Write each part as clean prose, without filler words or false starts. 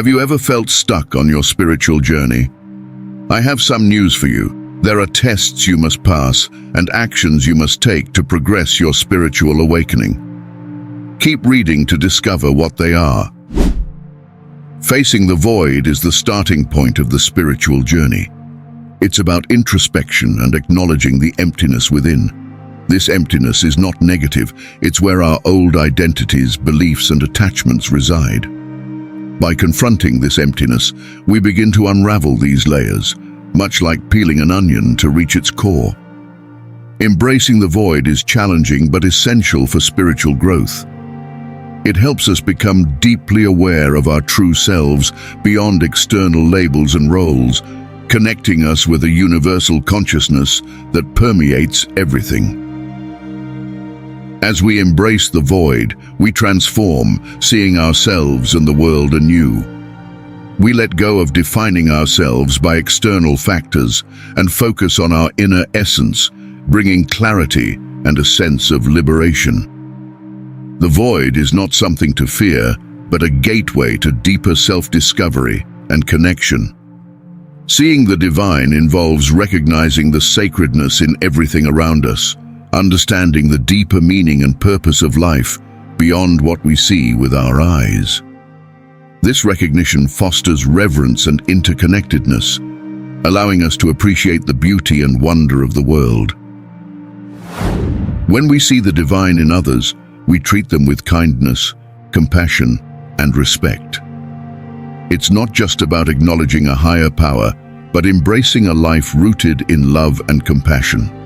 Have you ever felt stuck on your spiritual journey? I have some news for you. There are tests you must pass and actions you must take to progress your spiritual awakening. Keep reading to discover what they are. Facing the void is the starting point of the spiritual journey. It's about introspection and acknowledging the emptiness within. This emptiness is not negative, it's where our old identities, beliefs, and attachments reside. By confronting this emptiness, we begin to unravel these layers, much like peeling an onion to reach its core. Embracing the void is challenging but essential for spiritual growth. It helps us become deeply aware of our true selves beyond external labels and roles, connecting us with a universal consciousness that permeates everything. As we embrace the void, we transform, seeing ourselves and the world anew. We let go of defining ourselves by external factors and focus on our inner essence, bringing clarity and a sense of liberation. The void is not something to fear, but a gateway to deeper self-discovery and connection. Seeing the divine involves recognizing the sacredness in everything around us, understanding the deeper meaning and purpose of life beyond what we see with our eyes. This recognition fosters reverence and interconnectedness, allowing us to appreciate the beauty and wonder of the world. When we see the divine in others, we treat them with kindness, compassion, and respect. It's not just about acknowledging a higher power, but embracing a life rooted in love and compassion.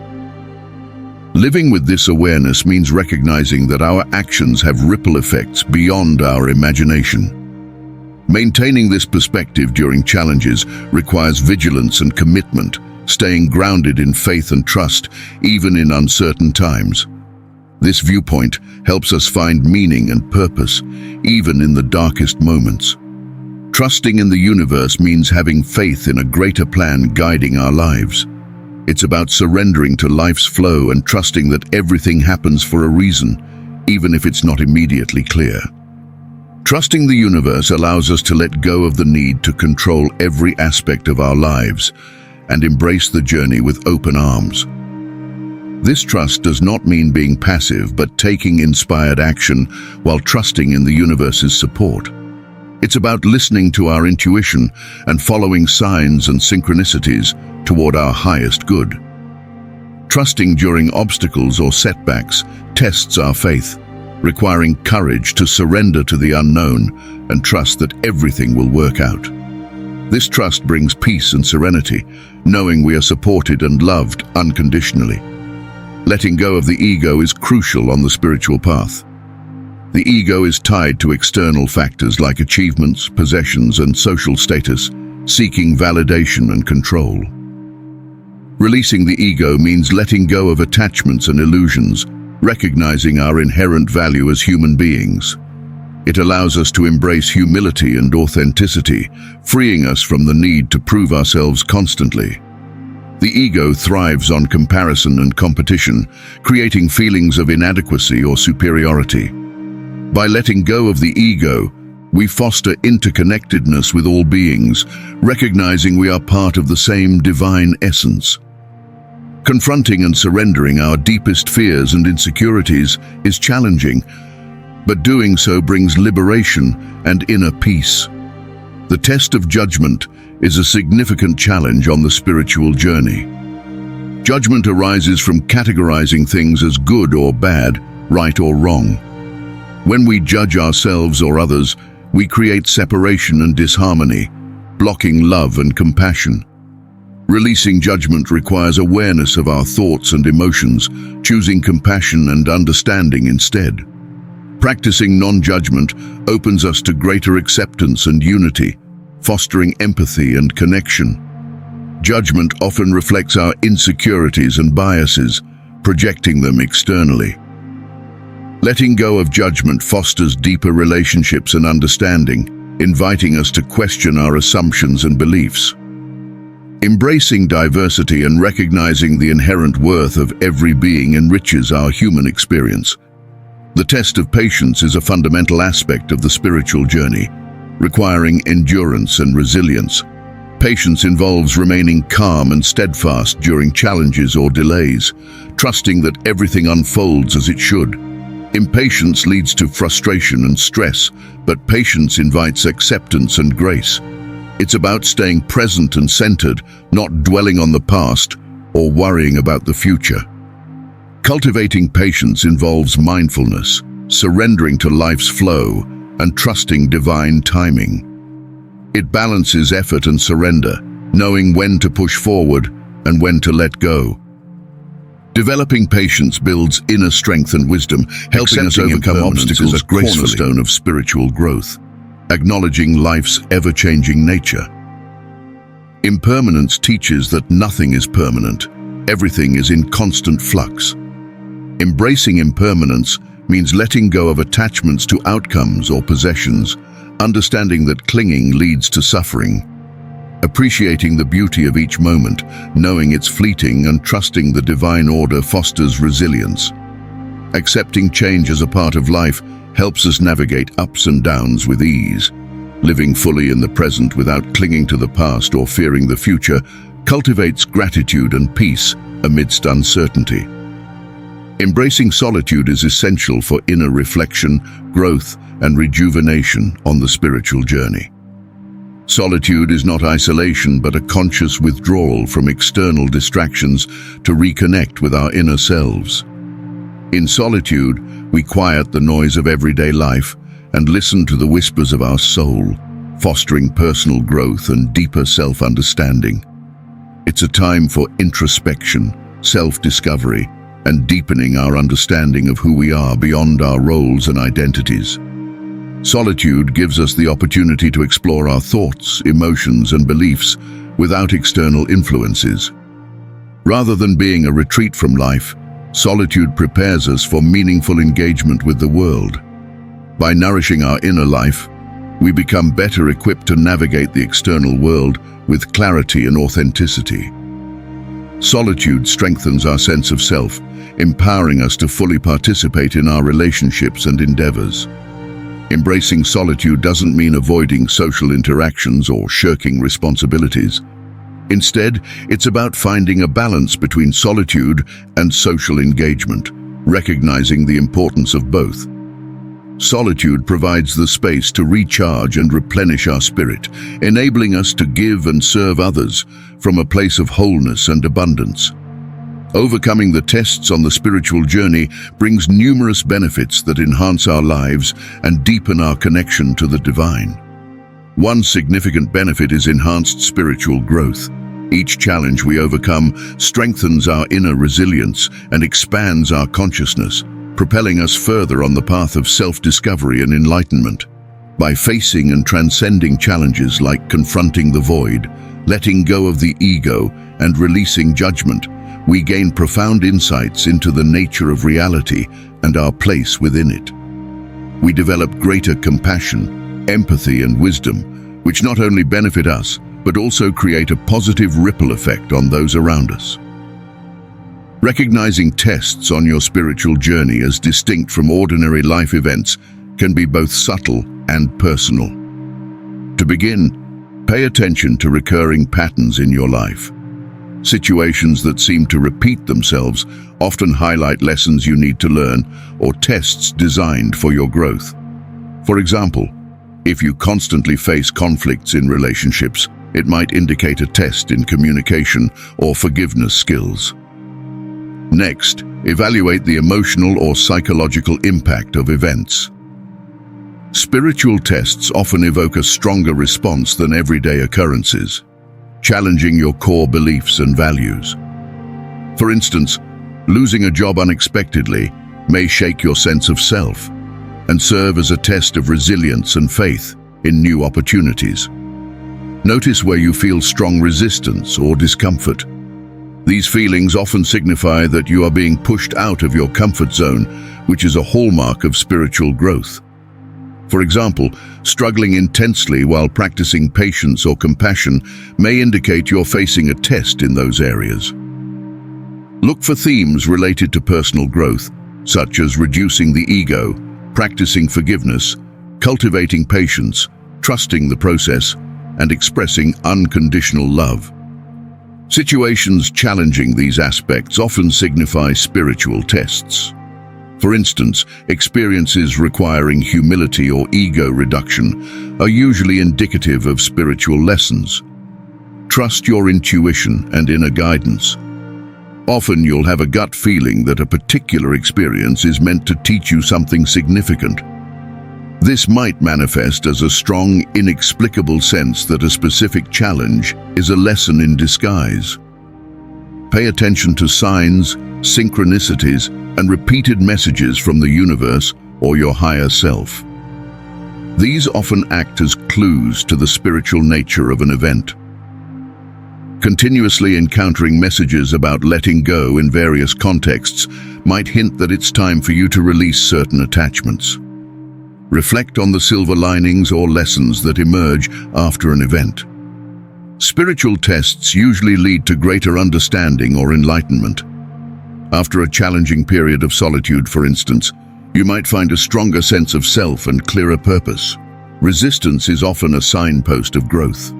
Living with this awareness means recognizing that our actions have ripple effects beyond our imagination. Maintaining this perspective during challenges requires vigilance and commitment, staying grounded in faith and trust, even in uncertain times. This viewpoint helps us find meaning and purpose, even in the darkest moments. Trusting in the universe means having faith in a greater plan guiding our lives. It's about surrendering to life's flow and trusting that everything happens for a reason, even if it's not immediately clear. Trusting the universe allows us to let go of the need to control every aspect of our lives and embrace the journey with open arms. This trust does not mean being passive, but taking inspired action while trusting in the universe's support. It's about listening to our intuition and following signs and synchronicities toward our highest good. Trusting during obstacles or setbacks tests our faith, requiring courage to surrender to the unknown and trust that everything will work out. This trust brings peace and serenity, knowing we are supported and loved unconditionally. Letting go of the ego is crucial on the spiritual path. The ego is tied to external factors like achievements, possessions, and social status, seeking validation and control. Releasing the ego means letting go of attachments and illusions, recognizing our inherent value as human beings. It allows us to embrace humility and authenticity, freeing us from the need to prove ourselves constantly. The ego thrives on comparison and competition, creating feelings of inadequacy or superiority. By letting go of the ego, we foster interconnectedness with all beings, recognizing we are part of the same divine essence. Confronting and surrendering our deepest fears and insecurities is challenging, but doing so brings liberation and inner peace. The test of judgment is a significant challenge on the spiritual journey. Judgment arises from categorizing things as good or bad, right or wrong. When we judge ourselves or others, we create separation and disharmony, blocking love and compassion. Releasing judgment requires awareness of our thoughts and emotions, choosing compassion and understanding instead. Practicing non-judgment opens us to greater acceptance and unity, fostering empathy and connection. Judgment often reflects our insecurities and biases, projecting them externally. Letting go of judgment fosters deeper relationships and understanding, inviting us to question our assumptions and beliefs. Embracing diversity and recognizing the inherent worth of every being enriches our human experience. The test of patience is a fundamental aspect of the spiritual journey. requiring endurance and resilience. Patience involves remaining calm and steadfast during challenges or delays, trusting that everything unfolds as it should. Impatience leads to frustration and stress, but patience invites acceptance and grace. It's about staying present and centered, not dwelling on the past or worrying about the future. Cultivating patience involves mindfulness, surrendering to life's flow, and trusting divine timing. It balances effort and surrender, knowing when to push forward and when to let go. Developing patience builds inner strength and wisdom, helping us overcome obstacles as a cornerstone of spiritual growth, acknowledging life's ever-changing nature. Impermanence teaches that nothing is permanent. Everything is in constant flux. Embracing impermanence means letting go of attachments to outcomes or possessions, understanding that clinging leads to suffering. Appreciating the beauty of each moment, knowing it's fleeting, and trusting the divine order fosters resilience. Accepting change as a part of life helps us navigate ups and downs with ease. Living fully in the present without clinging to the past or fearing the future cultivates gratitude and peace amidst uncertainty. Embracing solitude is essential for inner reflection, growth, and rejuvenation on the spiritual journey. Solitude is not isolation, but a conscious withdrawal from external distractions to reconnect with our inner selves. In solitude, we quiet the noise of everyday life and listen to the whispers of our soul, fostering personal growth and deeper self-understanding. It's a time for introspection, self-discovery, and deepening our understanding of who we are beyond our roles and identities. Solitude gives us the opportunity to explore our thoughts, emotions, and beliefs without external influences. Rather than being a retreat from life, solitude prepares us for meaningful engagement with the world. By nourishing our inner life, we become better equipped to navigate the external world with clarity and authenticity. Solitude strengthens our sense of self, empowering us to fully participate in our relationships and endeavors. Embracing solitude doesn't mean avoiding social interactions or shirking responsibilities. Instead, it's about finding a balance between solitude and social engagement, recognizing the importance of both. Solitude provides the space to recharge and replenish our spirit, enabling us to give and serve others from a place of wholeness and abundance. Overcoming the tests on the spiritual journey brings numerous benefits that enhance our lives and deepen our connection to the divine. One significant benefit is enhanced spiritual growth. Each challenge we overcome strengthens our inner resilience and expands our consciousness, propelling us further on the path of self-discovery and enlightenment. By facing and transcending challenges like confronting the void, letting go of the ego, and releasing judgment, we gain profound insights into the nature of reality and our place within it. We develop greater compassion, empathy, and wisdom, which not only benefit us, but also create a positive ripple effect on those around us. Recognizing tests on your spiritual journey as distinct from ordinary life events can be both subtle and personal. To begin, pay attention to recurring patterns in your life. Situations that seem to repeat themselves often highlight lessons you need to learn or tests designed for your growth. For example, if you constantly face conflicts in relationships, it might indicate a test in communication or forgiveness skills. Next, evaluate the emotional or psychological impact of events. Spiritual tests often evoke a stronger response than everyday occurrences, challenging your core beliefs and values. For instance, losing a job unexpectedly may shake your sense of self and serve as a test of resilience and faith in new opportunities. Notice where you feel strong resistance or discomfort. These feelings often signify that you are being pushed out of your comfort zone, which is a hallmark of spiritual growth. For example, struggling intensely while practicing patience or compassion may indicate you're facing a test in those areas. Look for themes related to personal growth, such as reducing the ego, practicing forgiveness, cultivating patience, trusting the process, and expressing unconditional love. Situations challenging these aspects often signify spiritual tests. For instance, experiences requiring humility or ego reduction are usually indicative of spiritual lessons. Trust your intuition and inner guidance. Often you'll have a gut feeling that a particular experience is meant to teach you something significant. This might manifest as a strong, inexplicable sense that a specific challenge is a lesson in disguise. Pay attention to signs, synchronicities, and repeated messages from the universe or your higher self. These often act as clues to the spiritual nature of an event. Continuously encountering messages about letting go in various contexts might hint that it's time for you to release certain attachments. Reflect on the silver linings or lessons that emerge after an event. Spiritual tests usually lead to greater understanding or enlightenment. After a challenging period of solitude, for instance, you might find a stronger sense of self and clearer purpose. Resistance is often a signpost of growth.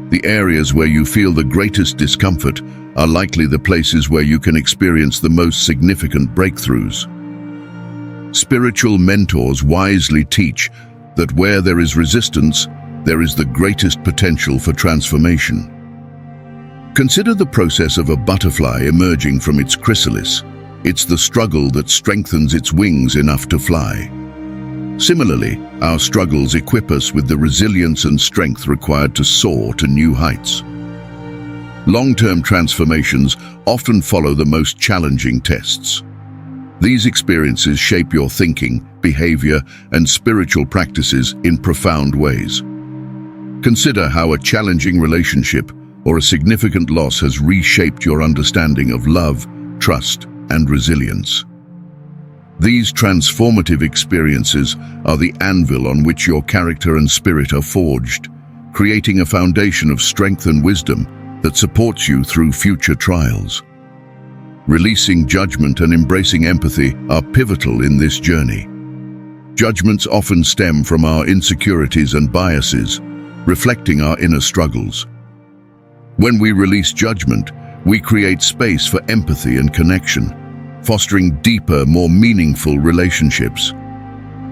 The areas where you feel the greatest discomfort are likely the places where you can experience the most significant breakthroughs. Spiritual mentors wisely teach that where there is resistance, there is the greatest potential for transformation. Consider the process of a butterfly emerging from its chrysalis. It's the struggle that strengthens its wings enough to fly. Similarly, our struggles equip us with the resilience and strength required to soar to new heights. Long-term transformations often follow the most challenging tests. These experiences shape your thinking, behavior, and spiritual practices in profound ways. Consider how a challenging relationship or a significant loss has reshaped your understanding of love, trust, and resilience. These transformative experiences are the anvil on which your character and spirit are forged, creating a foundation of strength and wisdom that supports you through future trials. Releasing judgment and embracing empathy are pivotal in this journey. Judgments often stem from our insecurities and biases, reflecting our inner struggles. When we release judgment, we create space for empathy and connection, fostering deeper, more meaningful relationships.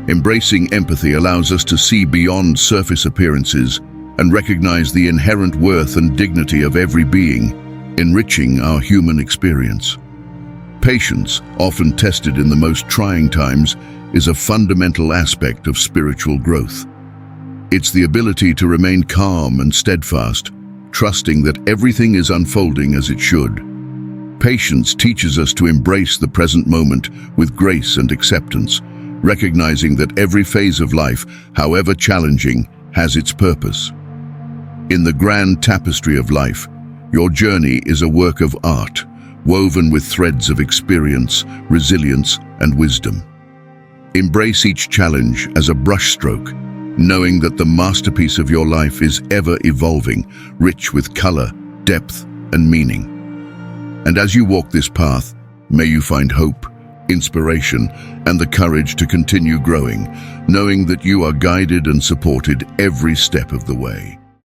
Embracing empathy allows us to see beyond surface appearances and recognize the inherent worth and dignity of every being, enriching our human experience. Patience, often tested in the most trying times, is a fundamental aspect of spiritual growth. It's the ability to remain calm and steadfast, trusting that everything is unfolding as it should. Patience teaches us to embrace the present moment with grace and acceptance, recognizing that every phase of life, however challenging, has its purpose. In the grand tapestry of life, your journey is a work of art, woven with threads of experience, resilience, and wisdom. Embrace each challenge as a brushstroke, knowing that the masterpiece of your life is ever evolving, rich with color, depth, and meaning. And as you walk this path, may you find hope, inspiration, and the courage to continue growing, knowing that you are guided and supported every step of the way.